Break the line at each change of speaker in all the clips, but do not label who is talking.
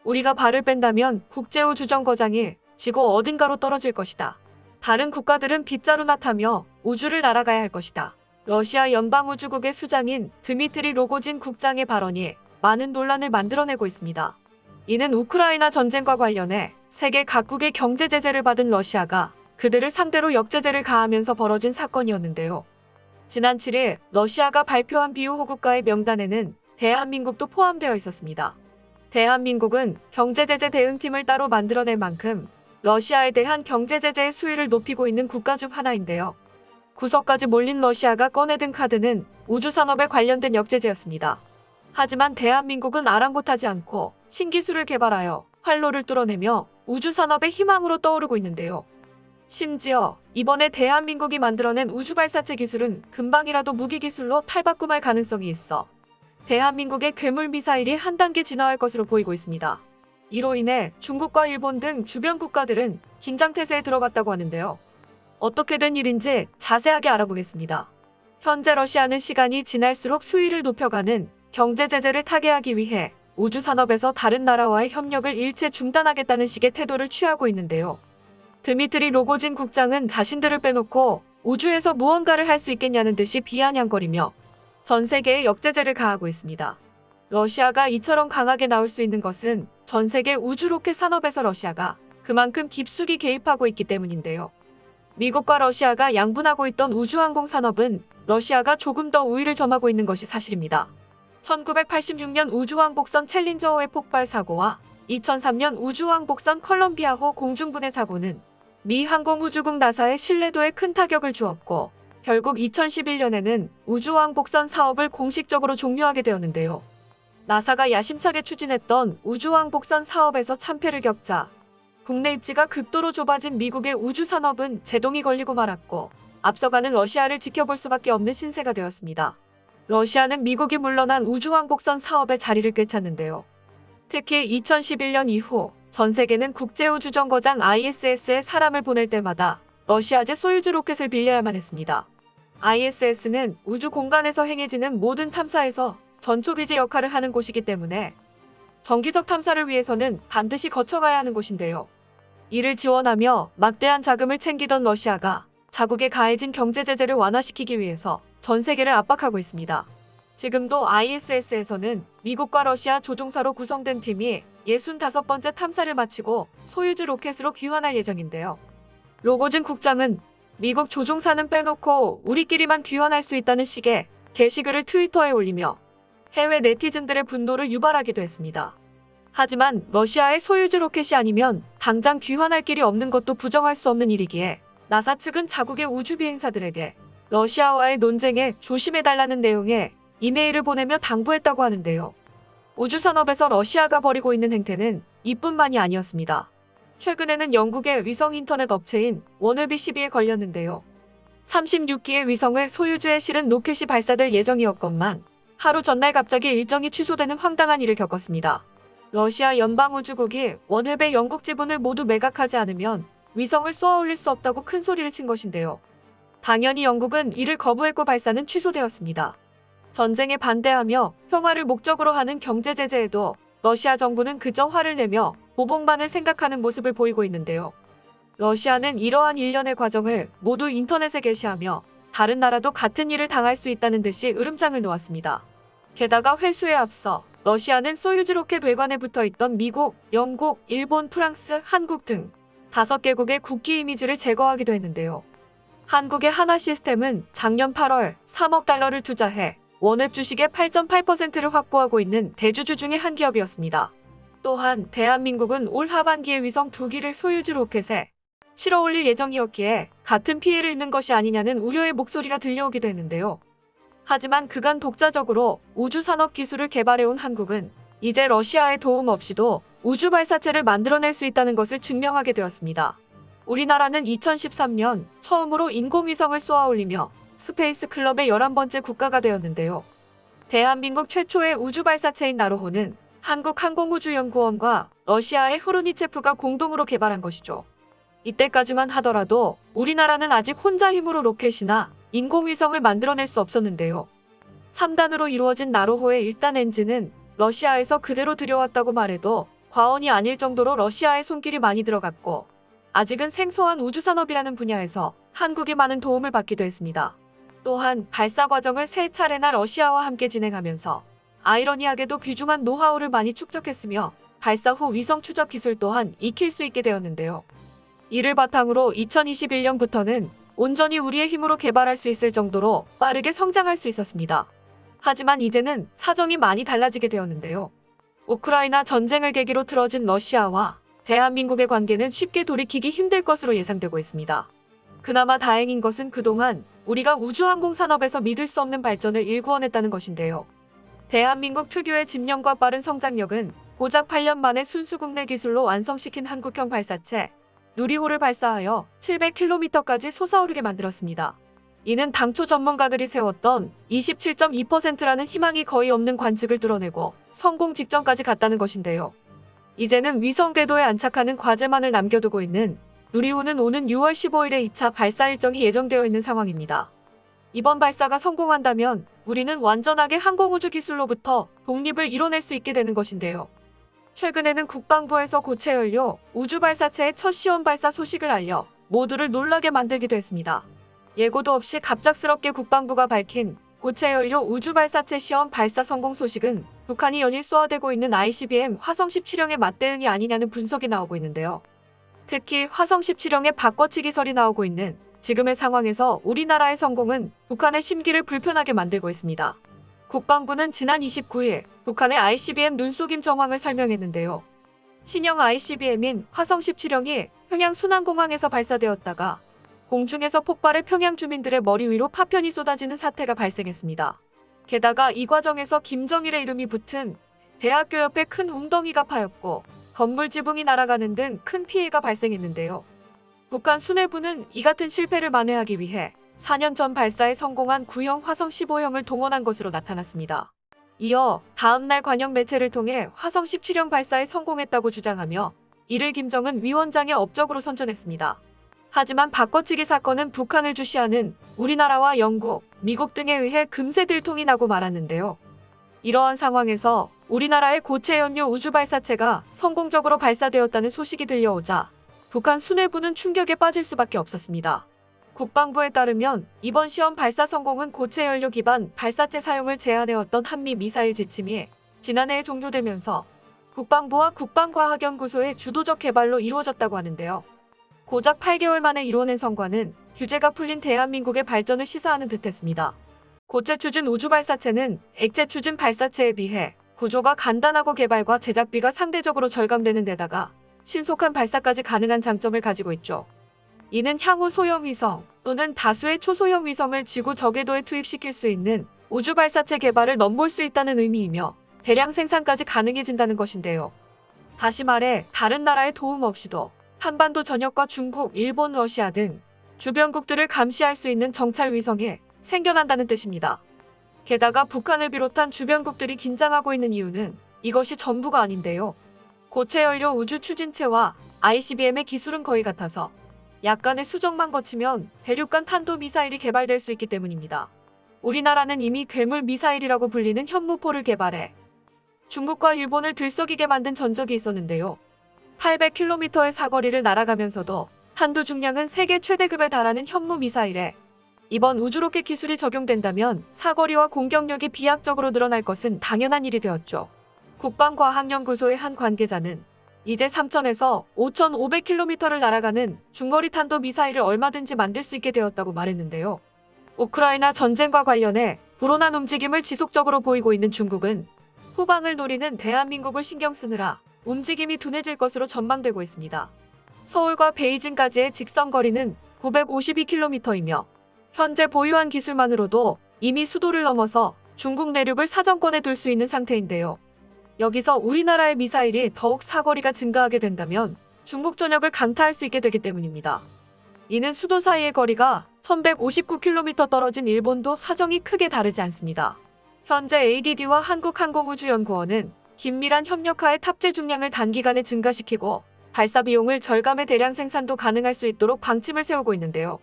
우리가 발을 뺀다면 국제우주정거장이 지구 어딘가로 떨어질 것이다. 다른 국가들은 빗자루나 타며 우주를 날아가야 할 것이다. 러시아 연방우주국의 수장인 드미트리 로고진 국장의 발언이 많은 논란을 만들어내고 있습니다. 이는 우크라이나 전쟁과 관련해 세계 각국의 경제 제재를 받은 러시아가 그들을 상대로 역제재를 가하면서 벌어진 사건이었는데요. 지난 7일 러시아가 발표한 비우호국가의 명단에는 대한민국도 포함되어 있었습니다. 대한민국은 경제제재 대응팀을 따로 만들어낼 만큼 러시아에 대한 경제제재의 수위를 높이고 있는 국가 중 하나인데요. 구석까지 몰린 러시아가 꺼내든 카드는 우주산업에 관련된 역제재였습니다. 하지만 대한민국은 아랑곳하지 않고 신기술을 개발하여 활로를 뚫어내며 우주산업의 희망으로 떠오르고 있는데요. 심지어 이번에 대한민국이 만들어낸 우주발사체 기술은 금방이라도 무기기술로 탈바꿈할 가능성이 있어 대한민국의 괴물 미사일이 한 단계 진화할 것으로 보이고 있습니다. 이로 인해 중국과 일본 등 주변 국가들은 긴장태세에 들어갔다고 하는데요. 어떻게 된 일인지 자세하게 알아보겠습니다. 현재 러시아는 시간이 지날수록 수위를 높여가는 경제 제재를 타개하기 위해 우주산업에서 다른 나라와의 협력을 일체 중단하겠다는 식의 태도를 취하고 있는데요. 드미트리 로고진 국장은 자신들을 빼놓고 우주에서 무언가를 할 수 있겠냐는 듯이 비아냥거리며 전 세계에 역제재를 가하고 있습니다. 러시아가 이처럼 강하게 나올 수 있는 것은 전 세계 우주 로켓 산업에서 러시아가 그만큼 깊숙이 개입하고 있기 때문인데요. 미국과 러시아가 양분하고 있던 우주항공 산업은 러시아가 조금 더 우위를 점하고 있는 것이 사실입니다. 1986년 우주왕복선 챌린저호의 폭발 사고와 2003년 우주왕복선 컬럼비아호 공중분해 사고는 미 항공우주국 나사의 신뢰도에 큰 타격을 주었고 결국 2011년에는 우주왕복선 사업을 공식적으로 종료하게 되었는데요. 나사가 야심차게 추진했던 우주왕복선 사업에서 참패를 겪자 국내 입지가 극도로 좁아진 미국의 우주산업은 제동이 걸리고 말았고 앞서가는 러시아를 지켜볼 수밖에 없는 신세가 되었습니다. 러시아는 미국이 물러난 우주왕복선 사업에 자리를 꿰찼는데요. 특히 2011년 이후 전 세계는 국제우주정거장 ISS에 사람을 보낼 때마다 러시아제 소유주 로켓을 빌려야만 했습니다. ISS는 우주 공간에서 행해지는 모든 탐사에서 전초기지 역할을 하는 곳이기 때문에 정기적 탐사를 위해서는 반드시 거쳐가야 하는 곳인데요. 이를 지원하며 막대한 자금을 챙기던 러시아가 자국에 가해진 경제 제재를 완화시키기 위해서 전 세계를 압박하고 있습니다. 지금도 ISS에서는 미국과 러시아 조종사로 구성된 팀이 65번째 탐사를 마치고 소유주 로켓으로 귀환할 예정인데요. 로고진 국장은 미국 조종사는 빼놓고 우리끼리만 귀환할 수 있다는 식의 게시글을 트위터에 올리며 해외 네티즌들의 분노를 유발하기도 했습니다. 하지만 러시아의 소유주 로켓이 아니면 당장 귀환할 길이 없는 것도 부정할 수 없는 일이기에 나사 측은 자국의 우주 비행사들에게 러시아와의 논쟁에 조심해달라는 내용의 이메일을 보내며 당부했다고 하는데요. 우주산업에서 러시아가 벌이고 있는 행태는 이뿐만이 아니었습니다. 최근에는 영국의 위성 인터넷 업체인 워너비 시비에 걸렸는데요. 36기의 위성을 소유주에 실은 로켓이 발사될 예정이었건만 하루 전날 갑자기 일정이 취소되는 황당한 일을 겪었습니다. 러시아 연방우주국이 워너비의 영국 지분을 모두 매각하지 않으면 위성을 쏘아 올릴 수 없다고 큰 소리를 친 것인데요. 당연히 영국은 이를 거부했고 발사는 취소되었습니다. 전쟁에 반대하며 평화를 목적으로 하는 경제 제재에도 러시아 정부는 그저 화를 내며 보복만을 생각하는 모습을 보이고 있는데요. 러시아는 이러한 일련의 과정을 모두 인터넷에 게시하며 다른 나라도 같은 일을 당할 수 있다는 듯이 으름장을 놓았습니다. 게다가 회수에 앞서 러시아는 소유주 로켓 외관에 붙어있던 미국, 영국, 일본, 프랑스, 한국 등 5개국의 국기 이미지를 제거하기도 했는데요. 한국의 하나시스템은 작년 8월 3억 달러를 투자해 원웹 주식의 8.8%를 확보하고 있는 대주주 중의 한 기업이었습니다. 또한 대한민국은 올 하반기에 위성 2기를 소유주 로켓에 실어 올릴 예정이었기에 같은 피해를 입는 것이 아니냐는 우려의 목소리가 들려오기도 했는데요. 하지만 그간 독자적으로 우주산업 기술을 개발해온 한국은 이제 러시아의 도움 없이도 우주 발사체를 만들어낼 수 있다는 것을 증명하게 되었습니다. 우리나라는 2013년 처음으로 인공위성을 쏘아 올리며 스페이스 클럽의 11번째 국가가 되었는데요. 대한민국 최초의 우주 발사체인 나로호는 한국항공우주연구원과 러시아의 후르니체프가 공동으로 개발한 것이죠. 이때까지만 하더라도 우리나라는 아직 혼자 힘으로 로켓이나 인공위성을 만들어낼 수 없었는데요. 3단으로 이루어진 나로호의 1단 엔진은 러시아에서 그대로 들여왔다고 말해도 과언이 아닐 정도로 러시아의 손길이 많이 들어갔고 아직은 생소한 우주산업이라는 분야에서 한국이 많은 도움을 받기도 했습니다. 또한 발사 과정을 3차례나 러시아와 함께 진행하면서 아이러니하게도 귀중한 노하우를 많이 축적했으며 발사 후 위성 추적 기술 또한 익힐 수 있게 되었는데요. 이를 바탕으로 2021년부터는 온전히 우리의 힘으로 개발할 수 있을 정도로 빠르게 성장할 수 있었습니다. 하지만 이제는 사정이 많이 달라지게 되었는데요. 우크라이나 전쟁을 계기로 틀어진 러시아와 대한민국의 관계는 쉽게 돌이키기 힘들 것으로 예상되고 있습니다. 그나마 다행인 것은 그동안 우리가 우주항공 산업에서 믿을 수 없는 발전을 일구어냈다는 것인데요. 대한민국 특유의 집념과 빠른 성장력은 고작 8년 만에 순수 국내 기술로 완성시킨 한국형 발사체 누리호를 발사하여 700km까지 솟아오르게 만들었습니다. 이는 당초 전문가들이 세웠던 27.2%라는 희망이 거의 없는 관측을 뚫어내고 성공 직전까지 갔다는 것인데요. 이제는 위성 궤도에 안착하는 과제만을 남겨두고 있는 누리호는 오는 6월 15일에 2차 발사 일정이 예정되어 있는 상황입니다. 이번 발사가 성공한다면 우리는 완전하게 항공우주 기술로부터 독립을 이뤄낼 수 있게 되는 것인데요. 최근에는 국방부에서 고체 연료 우주 발사체의 첫 시험 발사 소식을 알려 모두를 놀라게 만들기도 했습니다. 예고도 없이 갑작스럽게 국방부가 밝힌 고체 연료 우주 발사체 시험 발사 성공 소식은 북한이 연일 쏘아대고 있는 ICBM 화성 17형의 맞대응이 아니냐는 분석이 나오고 있는데요. 특히 화성 17형의 바꿔치기설이 나오고 있는 지금의 상황에서 우리나라의 성공은 북한의 심기를 불편하게 만들고 있습니다. 국방부는 지난 29일 북한의 ICBM 눈속임 정황을 설명했는데요. 신형 ICBM인 화성 17형이 평양 순안공항에서 발사되었다가 공중에서 폭발해 평양 주민들의 머리 위로 파편이 쏟아지는 사태가 발생했습니다. 게다가 이 과정에서 김정일의 이름이 붙은 대학교 옆에 큰 웅덩이가 파였고 건물 지붕이 날아가는 등 큰 피해가 발생했는데요. 북한 수뇌부는 이 같은 실패를 만회하기 위해 4년 전 발사에 성공한 구형 화성 15형을 동원한 것으로 나타났습니다. 이어 다음날 관영 매체를 통해 화성 17형 발사에 성공했다고 주장하며 이를 김정은 위원장의 업적으로 선전했습니다. 하지만 바꿔치기 사건은 북한을 주시하는 우리나라와 영국, 미국 등에 의해 금세 들통이 나고 말았는데요. 이러한 상황에서 우리나라의 고체 연료 우주 발사체가 성공적으로 발사되었다는 소식이 들려오자 북한 수뇌부는 충격에 빠질 수밖에 없었습니다. 국방부에 따르면 이번 시험 발사 성공은 고체 연료 기반 발사체 사용을 제한해왔던 한미 미사일 지침이 지난해에 종료되면서 국방부와 국방과학연구소의 주도적 개발로 이루어졌다고 하는데요. 고작 8개월 만에 이뤄낸 성과는 규제가 풀린 대한민국의 발전을 시사하는 듯했습니다. 고체 추진 우주 발사체는 액체 추진 발사체에 비해 구조가 간단하고 개발과 제작비가 상대적으로 절감되는 데다가 신속한 발사까지 가능한 장점을 가지고 있죠. 이는 향후 소형 위성 또는 다수의 초소형 위성을 지구 저궤도에 투입시킬 수 있는 우주 발사체 개발을 넘볼 수 있다는 의미이며 대량 생산까지 가능해진다는 것인데요. 다시 말해 다른 나라의 도움 없이도 한반도 전역과 중국, 일본, 러시아 등 주변국들을 감시할 수 있는 정찰 위성이 생겨난다는 뜻입니다. 게다가 북한을 비롯한 주변국들이 긴장하고 있는 이유는 이것이 전부가 아닌데요. 고체 연료 우주 추진체와 ICBM의 기술은 거의 같아서 약간의 수정만 거치면 대륙간 탄도 미사일이 개발될 수 있기 때문입니다. 우리나라는 이미 괴물 미사일이라고 불리는 현무포를 개발해 중국과 일본을 들썩이게 만든 전적이 있었는데요. 800km의 사거리를 날아가면서도 탄두 중량은 세계 최대급에 달하는 현무 미사일에 이번 우주로켓 기술이 적용된다면 사거리와 공격력이 비약적으로 늘어날 것은 당연한 일이 되었죠. 국방과학연구소의 한 관계자는 이제 3,000에서 5,500km를 날아가는 중거리 탄도 미사일을 얼마든지 만들 수 있게 되었다고 말했는데요. 우크라이나 전쟁과 관련해 불온한 움직임을 지속적으로 보이고 있는 중국은 후방을 노리는 대한민국을 신경 쓰느라 움직임이 둔해질 것으로 전망되고 있습니다. 서울과 베이징까지의 직선 거리는 952km이며 현재 보유한 기술만으로도 이미 수도를 넘어서 중국 내륙을 사정권에 둘 수 있는 상태인데요. 여기서 우리나라의 미사일이 더욱 사거리가 증가하게 된다면 중국 전역을 강타할 수 있게 되기 때문입니다. 이는 수도 사이의 거리가 1159km 떨어진 일본도 사정이 크게 다르지 않습니다. 현재 ADD와 한국항공우주연구원은 긴밀한 협력하에 탑재 중량을 단기간에 증가시키고 발사 비용을 절감해 대량 생산도 가능할 수 있도록 방침을 세우고 있는데요.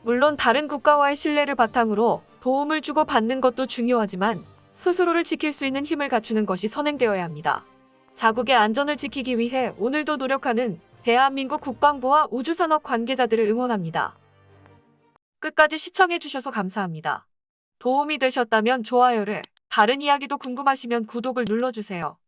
물론 다른 국가와의 신뢰를 바탕으로 도움을 주고 받는 것도 중요하지만 스스로를 지킬 수 있는 힘을 갖추는 것이 선행되어야 합니다. 자국의 안전을 지키기 위해 오늘도 노력하는 대한민국 국방부와 우주산업 관계자들을 응원합니다. 끝까지 시청해주셔서 감사합니다. 도움이 되셨다면 좋아요를, 다른 이야기도 궁금하시면 구독을 눌러주세요.